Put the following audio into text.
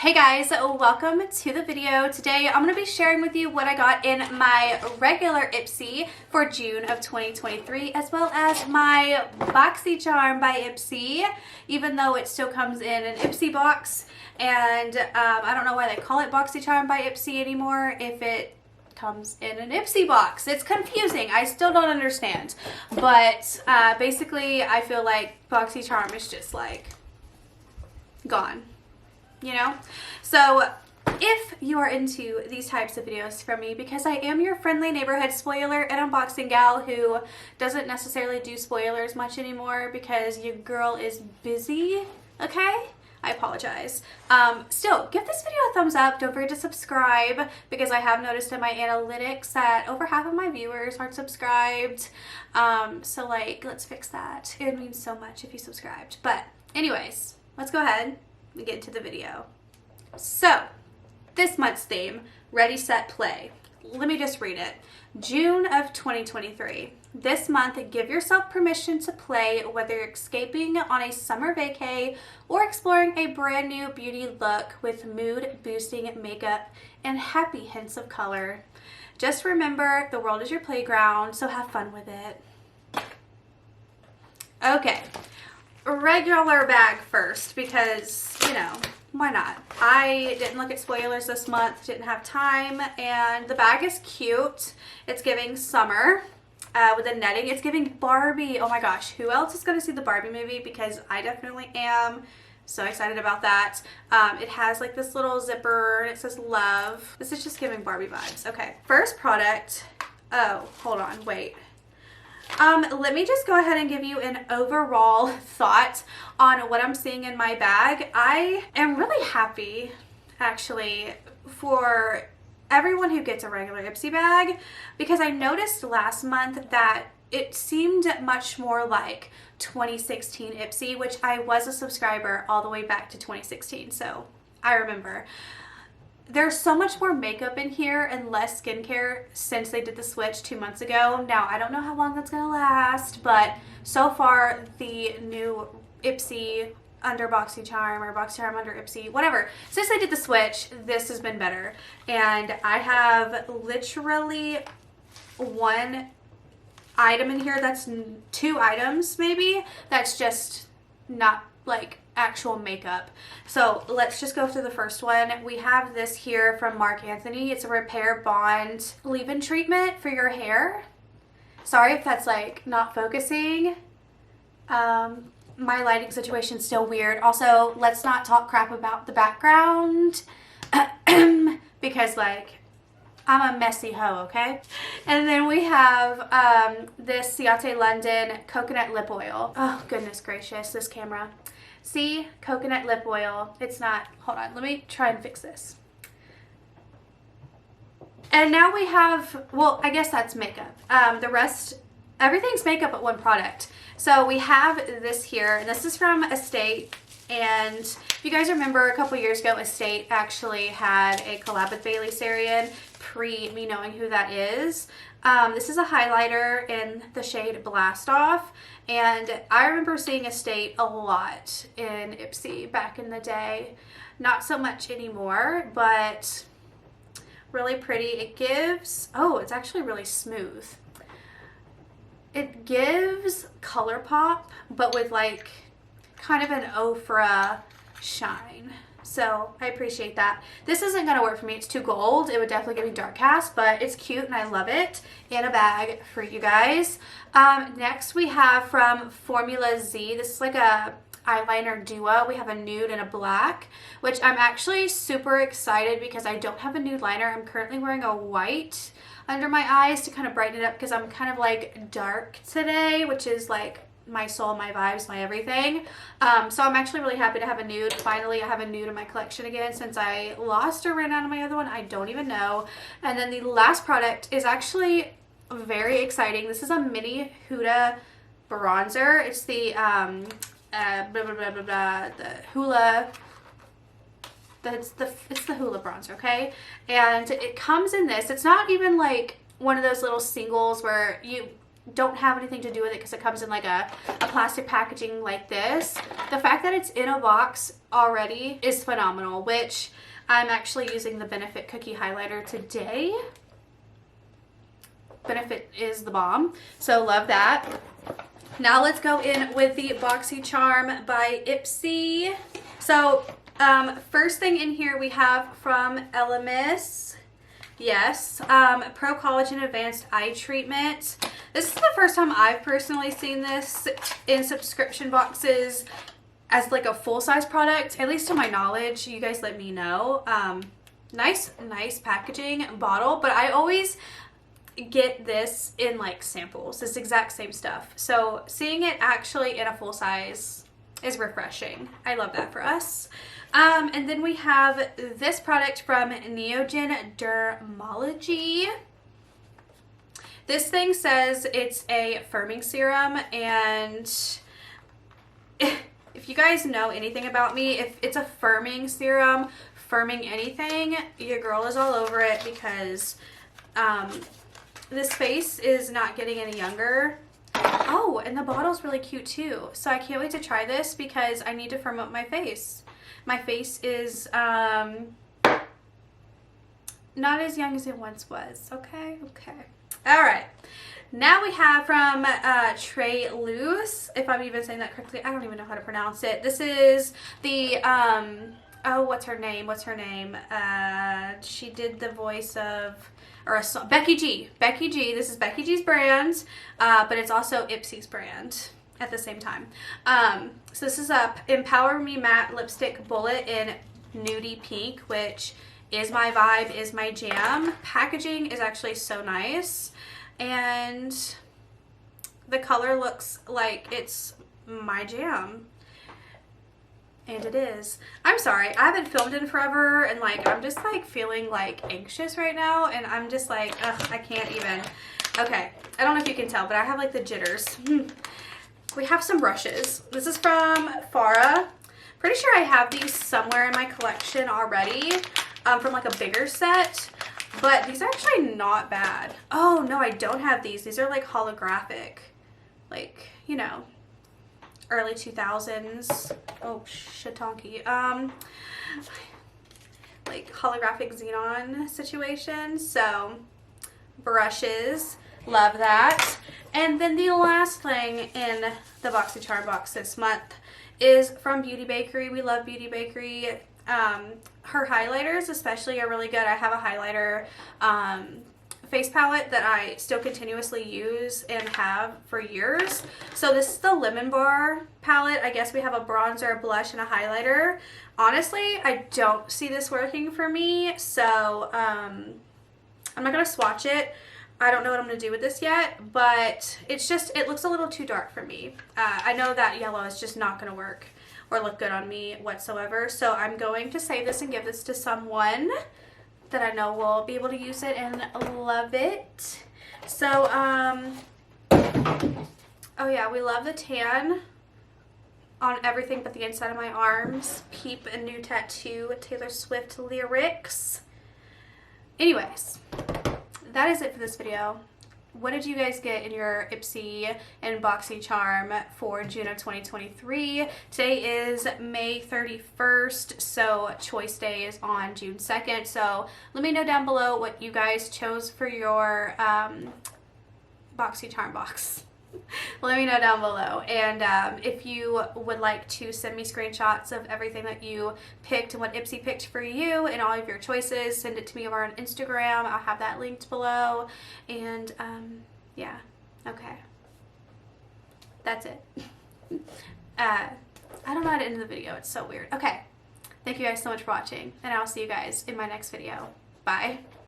Hey guys, welcome to the video. Today I'm going to be sharing with you what I got in my regular Ipsy for June of 2023, as well as my Boxy Charm by Ipsy, even though it still comes in an Ipsy box. And I don't know why they call it Boxy Charm by Ipsy anymore if it comes in an Ipsy box. It's confusing. I still don't understand. But basically I feel like Boxy Charm is just like gone. You know? So if you are into these types of videos from me, because I am your friendly neighborhood spoiler and unboxing gal who doesn't necessarily do spoilers much anymore because your girl is busy, okay? I apologize. Still, give this video a thumbs up. Don't forget to subscribe because I have noticed in my analytics that over half of my viewers aren't subscribed. So like, let's fix that. It means so much if you subscribed. But anyways, let's go ahead and get into the video. So, this month's theme, Ready, Set, Play. Let me just read it. June of 2023. This month, give yourself permission to play, whether you're escaping on a summer vacay or exploring a brand new beauty look with mood-boosting makeup and happy hints of color. Just remember, the world is your playground, so have fun with it. Okay. Regular bag first because, you know, why not? I didn't look at spoilers this month, didn't have time, and the bag is cute. It's giving summer with the netting. It's giving Barbie. Oh my gosh, who else is going to see the Barbie movie? Because I definitely am. So excited about that. It has like this little zipper and it says love. This is just giving Barbie vibes. Okay, first product. Oh, hold on, wait. Let me just go ahead and give you an overall thought on what I'm seeing in my bag. I am really happy, actually, for everyone who gets a regular Ipsy bag because I noticed last month that it seemed much more like 2016 Ipsy, which I was a subscriber all the way back to 2016, so I remember. There's so much more makeup in here and less skincare since they did the switch 2 months ago. Now, I don't know how long that's going to last, but so far, the new Ipsy under Boxy Charm or Boxy Charm under Ipsy, whatever. Since they did the switch, this has been better. And I have literally one item in here that's 2 items maybe that's just not like actual makeup. So let's just go through the first one. We have this here from Mark Anthony. It's a Repair Bond leave-in treatment for your hair. Sorry if that's like not focusing. My lighting situation's still weird. Also, let's not talk crap about the background because like I'm a messy hoe, okay? And then we have this Ciate London coconut lip oil. Oh goodness gracious, this camera. See, coconut lip oil. It's not, hold on, let me try and fix this. And now we have, well, I guess that's makeup. The rest, everything's makeup but one product. So we have this here, and this is from Estate. And if you guys remember, a couple years ago, Estate actually had a collab with Bailey Sarian, pre me knowing who that is. This is a highlighter in the shade Blast Off, and I remember seeing Estate a lot in Ipsy back in the day. Not so much anymore, but really pretty. It gives, oh, it's actually really smooth. It gives color pop, but with like kind of an Ofra shine. So I appreciate that. This isn't going to work for me. It's too gold. It would definitely give me dark cast, but it's cute and I love it in a bag for you guys. Next we have from Formula Z. This is like a eyeliner duo. We have a nude and a black, which I'm actually super excited because I don't have a nude liner. I'm currently wearing a white under my eyes to kind of brighten it up because I'm kind of like dark today, which is like my soul, my vibes, my everything. So I'm actually really happy to have a nude. Finally, I have a nude in my collection again since I lost or ran out of my other one. I don't even know. And then the last product is actually very exciting. This is a mini Huda bronzer. It's the the Hula. It's the Hula bronzer, okay? And it comes in this. It's not even like one of those little singles where don't have anything to do with it because it comes in like a plastic packaging like this. The fact that it's in a box already is phenomenal, which I'm actually using the Benefit Cookie Highlighter today. Benefit is the bomb, so love that. Now let's go in with the Boxycharm by Ipsy. So first thing in here we have from Elemis. Yes, Pro Collagen Advanced Eye Treatment. This is the first time I've personally seen this in subscription boxes as like a full-size product, at least to my knowledge. You guys let me know. Nice packaging bottle, but I always get this in like samples, this exact same stuff. So seeing it actually in a full size is refreshing. I love that for us. And then we have this product from Neogen Dermology. This thing says it's a firming serum, and if you guys know anything about me, if it's a firming serum, firming anything, your girl is all over it, because this face is not getting any younger. Oh, and the bottle's really cute too. So I can't wait to try this because I need to firm up my face. My face is not as young as it once was. Okay. All right. Now we have from Trey Luce, if I'm even saying that correctly. I don't even know how to pronounce it. This is the oh, what's her name? She did the voice of, or a song, Becky G. This is Becky G's brand, but it's also Ipsy's brand at the same time. So this is a Empower Me Matte Lipstick Bullet in Nudie Pink, which is my vibe, is my jam. Packaging is actually so nice, and the color looks like it's my jam. And it is. I'm sorry, I haven't filmed in forever, and like I'm just like feeling like anxious right now, and I'm just like, ugh, I can't even. Okay, I don't know if you can tell, but I have like the jitters. We have some brushes. This is from Farah. Pretty sure I have these somewhere in my collection already, from like a bigger set, but these are actually not bad. Oh no, I don't have these. These are like holographic, like, you know, early 2000s. Oh, shitonky. Like holographic xenon situation. So brushes, love that. And then the last thing in the Boxycharm box this month is from Beauty Bakery. We love Beauty Bakery. Her highlighters especially are really good. I have a highlighter face palette that I still continuously use and have for years. So this is the Lemon Bar palette. I guess we have a bronzer, a blush, and a highlighter. Honestly, I don't see this working for me, so I'm not going to swatch it. I don't know what I'm going to do with this yet, but it's just, it looks a little too dark for me. I know that yellow is just not going to work or look good on me whatsoever, so I'm going to save this and give this to someone that I know will be able to use it and love it. So, oh yeah, we love the tan on everything but the inside of my arms. Peep a new tattoo, Taylor Swift lyrics. Anyways, that is it for this video. What did you guys get in your Ipsy and Boxycharm for June of 2023? Today is May 31st, so Choice Day is on June 2nd. So let me know down below what you guys chose for your Boxycharm box. Let me know down below. And if you would like to send me screenshots of everything that you picked and what Ipsy picked for you and all of your choices, send it to me over on Instagram. I'll have that linked below. And yeah, okay. That's it. I don't know how to end the video. It's so weird. Okay. Thank you guys so much for watching, and I'll see you guys in my next video. Bye.